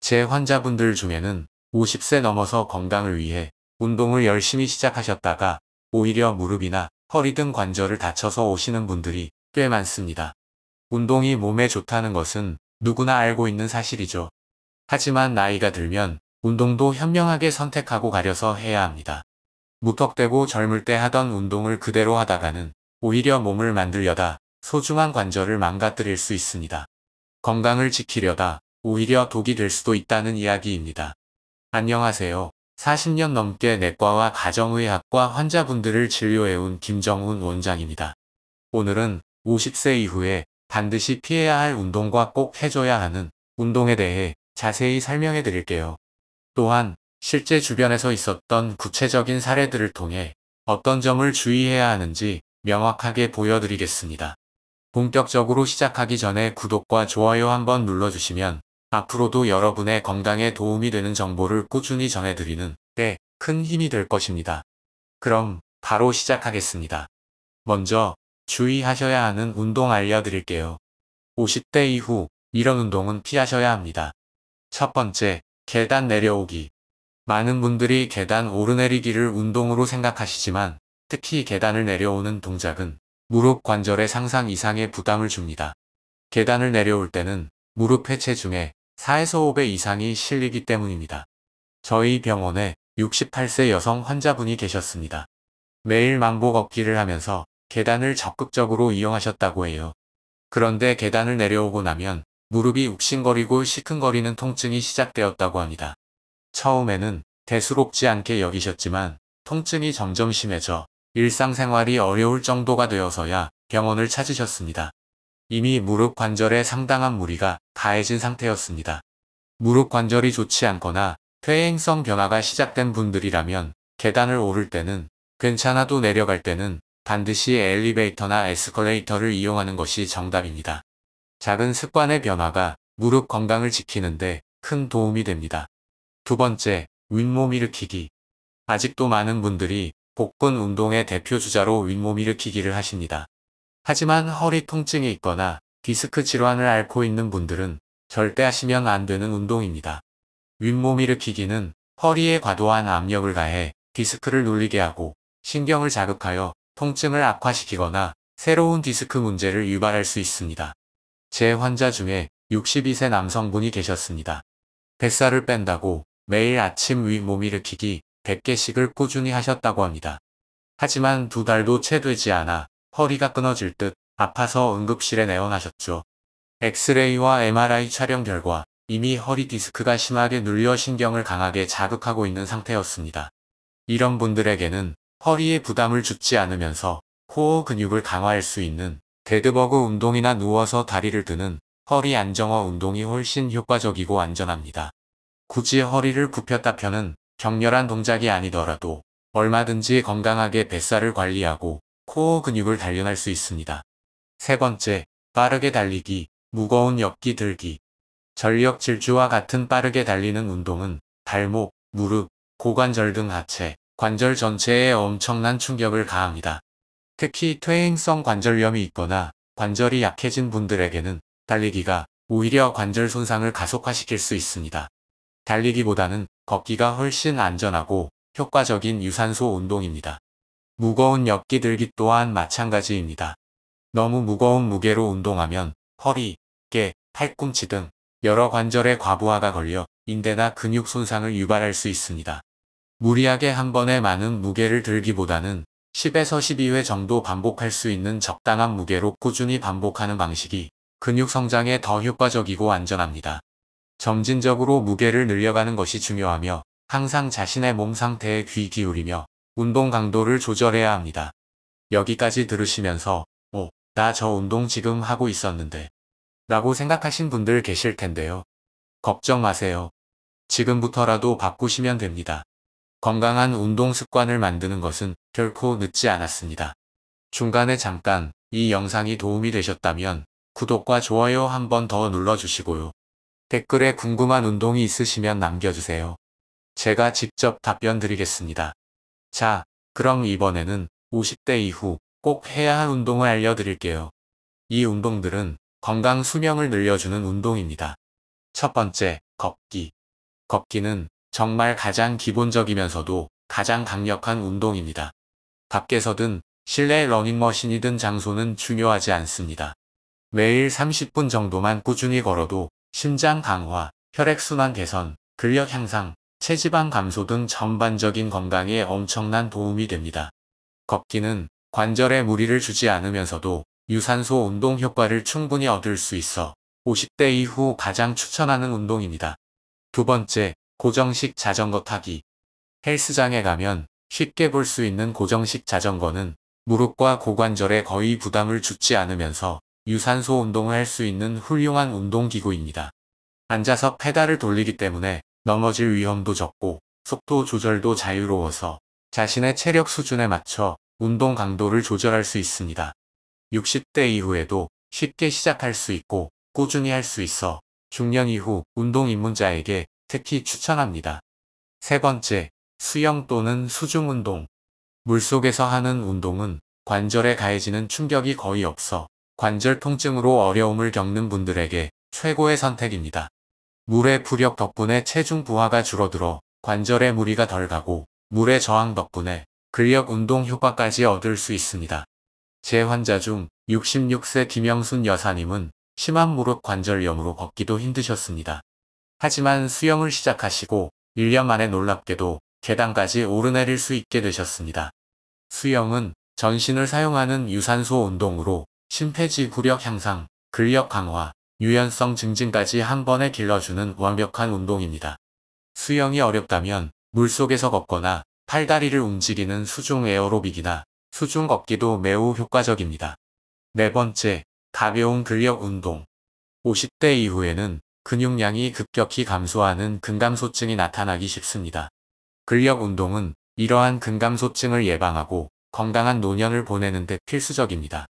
제 환자분들 중에는 50세 넘어서 건강을 위해 운동을 열심히 시작하셨다가 오히려 무릎이나 허리 등 관절을 다쳐서 오시는 분들이 꽤 많습니다. 운동이 몸에 좋다는 것은 누구나 알고 있는 사실이죠. 하지만 나이가 들면 운동도 현명하게 선택하고 가려서 해야 합니다. 무턱대고 젊을 때 하던 운동을 그대로 하다가는 오히려 몸을 만들려다 소중한 관절을 망가뜨릴 수 있습니다. 건강을 지키려다 오히려 독이 될 수도 있다는 이야기입니다. 안녕하세요. 40년 넘게 내과와 가정의학과 환자분들을 진료해온 김정훈 원장입니다. 오늘은 50세 이후에 반드시 피해야 할 운동과 꼭 해줘야 하는 운동에 대해 자세히 설명해 드릴게요. 또한 실제 주변에서 있었던 구체적인 사례들을 통해 어떤 점을 주의해야 하는지 명확하게 보여드리겠습니다. 본격적으로 시작하기 전에 구독과 좋아요 한번 눌러주시면 앞으로도 여러분의 건강에 도움이 되는 정보를 꾸준히 전해드리는 데 큰 힘이 될 것입니다. 그럼 바로 시작하겠습니다. 먼저 주의하셔야 하는 운동 알려드릴게요. 50대 이후 이런 운동은 피하셔야 합니다. 첫 번째, 계단 내려오기. 많은 분들이 계단 오르내리기를 운동으로 생각하시지만 특히 계단을 내려오는 동작은 무릎 관절에 상상 이상의 부담을 줍니다. 계단을 내려올 때는 무릎의 체중의 4에서 5배 이상이 실리기 때문입니다. 저희 병원에 68세 여성 환자분이 계셨습니다. 매일 만보 걷기를 하면서 계단을 적극적으로 이용하셨다고 해요. 그런데 계단을 내려오고 나면 무릎이 욱신거리고 시큰거리는 통증이 시작되었다고 합니다. 처음에는 대수롭지 않게 여기셨지만 통증이 점점 심해져 일상생활이 어려울 정도가 되어서야 병원을 찾으셨습니다. 이미 무릎 관절에 상당한 무리가 가해진 상태였습니다. 무릎 관절이 좋지 않거나 퇴행성 변화가 시작된 분들이라면 계단을 오를 때는 괜찮아도 내려갈 때는 반드시 엘리베이터나 에스컬레이터를 이용하는 것이 정답입니다. 작은 습관의 변화가 무릎 건강을 지키는데 큰 도움이 됩니다. 두 번째, 윗몸 일으키기. 아직도 많은 분들이 복근 운동의 대표 주자로 윗몸 일으키기를 하십니다. 하지만 허리 통증이 있거나 디스크 질환을 앓고 있는 분들은 절대 하시면 안 되는 운동입니다. 윗몸 일으키기는 허리에 과도한 압력을 가해 디스크를 눌리게 하고 신경을 자극하여 통증을 악화시키거나 새로운 디스크 문제를 유발할 수 있습니다. 제 환자 중에 62세 남성분이 계셨습니다. 뱃살을 뺀다고 매일 아침 윗몸 일으키기 100개씩을 꾸준히 하셨다고 합니다. 하지만 2달도 채 되지 않아 허리가 끊어질 듯 아파서 응급실에 내원하셨죠. 엑스레이와 MRI 촬영 결과 이미 허리 디스크가 심하게 눌려 신경을 강하게 자극하고 있는 상태였습니다. 이런 분들에게는 허리에 부담을 주지 않으면서 코어 근육을 강화할 수 있는 데드버그 운동이나 누워서 다리를 드는 허리 안정화 운동이 훨씬 효과적이고 안전합니다. 굳이 허리를 굽혔다 펴는 격렬한 동작이 아니더라도 얼마든지 건강하게 뱃살을 관리하고 코어 근육을 단련할 수 있습니다. 세 번째, 빠르게 달리기, 무거운 엽기 들기. 전력 질주와 같은 빠르게 달리는 운동은 발목, 무릎, 고관절 등 하체, 관절 전체에 엄청난 충격을 가합니다. 특히 퇴행성 관절염이 있거나 관절이 약해진 분들에게는 달리기가 오히려 관절 손상을 가속화시킬 수 있습니다. 달리기보다는 걷기가 훨씬 안전하고 효과적인 유산소 운동입니다. 무거운 엽기 들기 또한 마찬가지입니다. 너무 무거운 무게로 운동하면 허리, 게, 팔꿈치 등 여러 관절에 과부하가 걸려 인대나 근육 손상을 유발할 수 있습니다. 무리하게 한 번에 많은 무게를 들기보다는 10에서 12회 정도 반복할 수 있는 적당한 무게로 꾸준히 반복하는 방식이 근육 성장에 더 효과적이고 안전합니다. 점진적으로 무게를 늘려가는 것이 중요하며 항상 자신의 몸 상태에 귀 기울이며 운동 강도를 조절해야 합니다. 여기까지 들으시면서 나 저 운동 지금 하고 있었는데 라고 생각하신 분들 계실 텐데요. 걱정 마세요. 지금부터라도 바꾸시면 됩니다. 건강한 운동 습관을 만드는 것은 결코 늦지 않았습니다. 중간에 잠깐 이 영상이 도움이 되셨다면 구독과 좋아요 한 번 더 눌러주시고요. 댓글에 궁금한 운동이 있으시면 남겨주세요. 제가 직접 답변 드리겠습니다. 자, 그럼 이번에는 50대 이후 꼭 해야 할 운동을 알려드릴게요. 이 운동들은 건강 수명을 늘려주는 운동입니다. 첫 번째, 걷기. 걷기는 정말 가장 기본적이면서도 가장 강력한 운동입니다. 밖에서든 실내 러닝머신이든 장소는 중요하지 않습니다. 매일 30분 정도만 꾸준히 걸어도 심장 강화, 혈액순환 개선, 근력 향상, 체지방 감소 등 전반적인 건강에 엄청난 도움이 됩니다. 걷기는 관절에 무리를 주지 않으면서도 유산소 운동 효과를 충분히 얻을 수 있어 50대 이후 가장 추천하는 운동입니다. 두 번째, 고정식 자전거 타기. 헬스장에 가면 쉽게 볼 수 있는 고정식 자전거는 무릎과 고관절에 거의 부담을 주지 않으면서 유산소 운동을 할 수 있는 훌륭한 운동기구입니다. 앉아서 페달을 돌리기 때문에 넘어질 위험도 적고 속도 조절도 자유로워서 자신의 체력 수준에 맞춰 운동 강도를 조절할 수 있습니다. 60대 이후에도 쉽게 시작할 수 있고 꾸준히 할 수 있어 중년 이후 운동 입문자에게 특히 추천합니다. 세 번째, 수영 또는 수중 운동. 물속에서 하는 운동은 관절에 가해지는 충격이 거의 없어 관절 통증으로 어려움을 겪는 분들에게 최고의 선택입니다. 물의 부력 덕분에 체중 부하가 줄어들어 관절에 무리가 덜 가고 물의 저항 덕분에 근력 운동 효과까지 얻을 수 있습니다. 제 환자 중 66세 김영순 여사님은 심한 무릎 관절염으로 걷기도 힘드셨습니다. 하지만 수영을 시작하시고 1년 만에 놀랍게도 계단까지 오르내릴 수 있게 되셨습니다. 수영은 전신을 사용하는 유산소 운동으로 심폐지구력 향상, 근력 강화, 유연성 증진까지 한 번에 길러주는 완벽한 운동입니다. 수영이 어렵다면 물속에서 걷거나 팔다리를 움직이는 수중 에어로빅이나 수중 걷기도 매우 효과적입니다. 네 번째, 가벼운 근력 운동. 50대 이후에는 근육량이 급격히 감소하는 근감소증이 나타나기 쉽습니다. 근력 운동은 이러한 근감소증을 예방하고 건강한 노년을 보내는 데 필수적입니다.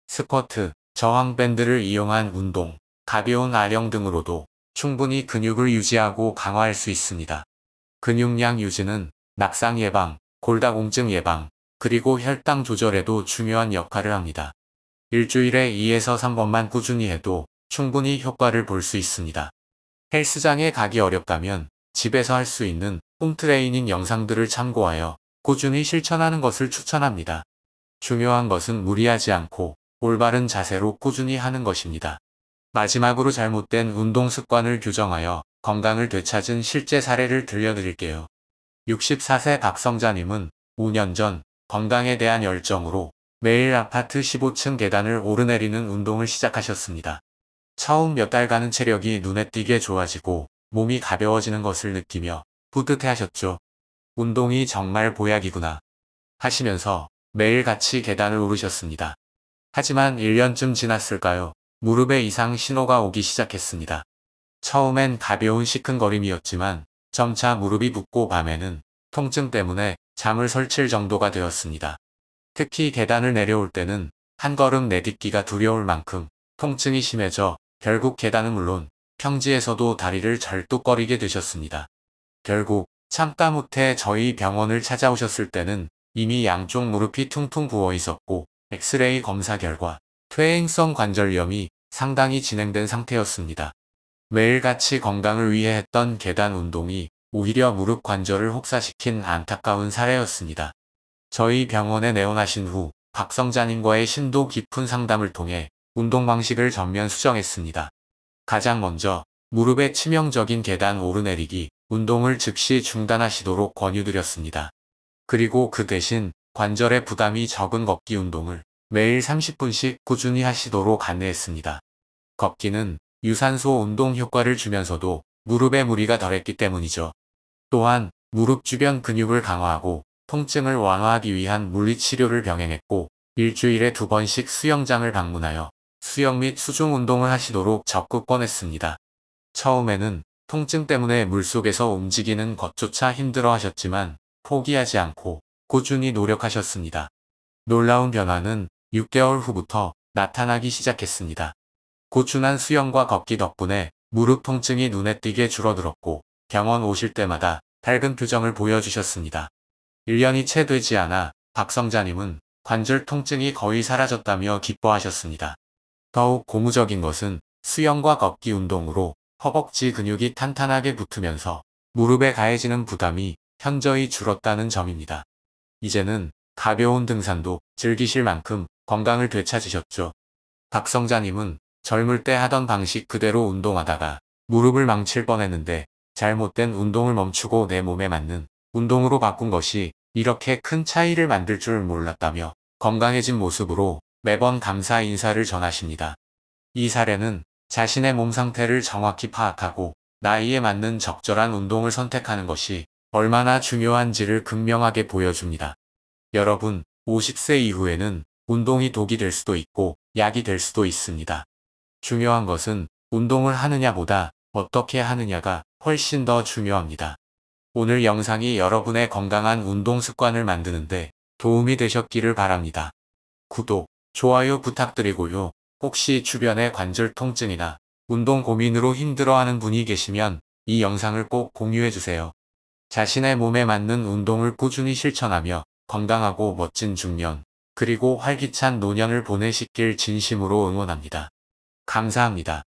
스쿼트, 저항밴드를 이용한 운동, 가벼운 아령 등으로도 충분히 근육을 유지하고 강화할 수 있습니다. 근육량 유지는 낙상 예방, 골다공증 예방, 그리고 혈당 조절에도 중요한 역할을 합니다. 일주일에 2에서 3번만 꾸준히 해도 충분히 효과를 볼 수 있습니다. 헬스장에 가기 어렵다면 집에서 할 수 있는 홈트레이닝 영상들을 참고하여 꾸준히 실천하는 것을 추천합니다. 중요한 것은 무리하지 않고 올바른 자세로 꾸준히 하는 것입니다. 마지막으로 잘못된 운동 습관을 교정하여 건강을 되찾은 실제 사례를 들려드릴게요. 64세 박성자님은 5년 전 건강에 대한 열정으로 매일 아파트 15층 계단을 오르내리는 운동을 시작하셨습니다. 처음 몇 달간은 체력이 눈에 띄게 좋아지고 몸이 가벼워지는 것을 느끼며 뿌듯해하셨죠. 운동이 정말 보약이구나 하시면서 매일같이 계단을 오르셨습니다. 하지만 1년쯤 지났을까요? 무릎에 이상 신호가 오기 시작했습니다. 처음엔 가벼운 시큰거림이었지만 점차 무릎이 붓고 밤에는 통증 때문에 잠을 설칠 정도가 되었습니다. 특히 계단을 내려올 때는 한 걸음 내딛기가 두려울 만큼 통증이 심해져 결국 계단은 물론 평지에서도 다리를 절뚝거리게 되셨습니다. 결국 참다 못해 저희 병원을 찾아오셨을 때는 이미 양쪽 무릎이 퉁퉁 부어 있었고 엑스레이 검사 결과 퇴행성 관절염이 상당히 진행된 상태였습니다. 매일같이 건강을 위해 했던 계단 운동이 오히려 무릎 관절을 혹사시킨 안타까운 사례였습니다. 저희 병원에 내원하신 후 박성자님과의 심도 깊은 상담을 통해 운동 방식을 전면 수정했습니다. 가장 먼저 무릎의 치명적인 계단 오르내리기 운동을 즉시 중단하시도록 권유드렸습니다. 그리고 그 대신 관절의 부담이 적은 걷기 운동을 매일 30분씩 꾸준히 하시도록 안내했습니다. 걷기는 유산소 운동 효과를 주면서도 무릎에 무리가 덜했기 때문이죠. 또한 무릎 주변 근육을 강화하고 통증을 완화하기 위한 물리치료를 병행했고 일주일에 2번씩 수영장을 방문하여 수영 및 수중 운동을 하시도록 적극 권했습니다. 처음에는 통증 때문에 물속에서 움직이는 것조차 힘들어 하셨지만 포기하지 않고 꾸준히 노력하셨습니다. 놀라운 변화는 6개월 후부터 나타나기 시작했습니다. 꾸준한 수영과 걷기 덕분에 무릎 통증이 눈에 띄게 줄어들었고 병원 오실 때마다 밝은 표정을 보여주셨습니다. 1년이 채 되지 않아 박성자님은 관절 통증이 거의 사라졌다며 기뻐하셨습니다. 더욱 고무적인 것은 수영과 걷기 운동으로 허벅지 근육이 탄탄하게 붙으면서 무릎에 가해지는 부담이 현저히 줄었다는 점입니다. 이제는 가벼운 등산도 즐기실 만큼 건강을 되찾으셨죠. 박성자님은 젊을 때 하던 방식 그대로 운동하다가 무릎을 망칠 뻔했는데 잘못된 운동을 멈추고 내 몸에 맞는 운동으로 바꾼 것이 이렇게 큰 차이를 만들 줄 몰랐다며 건강해진 모습으로 매번 감사 인사를 전하십니다. 이 사례는 자신의 몸 상태를 정확히 파악하고 나이에 맞는 적절한 운동을 선택하는 것이 얼마나 중요한지를 극명하게 보여줍니다. 여러분, 50세 이후에는 운동이 독이 될 수도 있고 약이 될 수도 있습니다. 중요한 것은 운동을 하느냐보다 어떻게 하느냐가 훨씬 더 중요합니다. 오늘 영상이 여러분의 건강한 운동 습관을 만드는데 도움이 되셨기를 바랍니다. 구독, 좋아요 부탁드리고요. 혹시 주변에 관절 통증이나 운동 고민으로 힘들어하는 분이 계시면 이 영상을 꼭 공유해주세요. 자신의 몸에 맞는 운동을 꾸준히 실천하며 건강하고 멋진 중년, 그리고 활기찬 노년을 보내시길 진심으로 응원합니다. 감사합니다.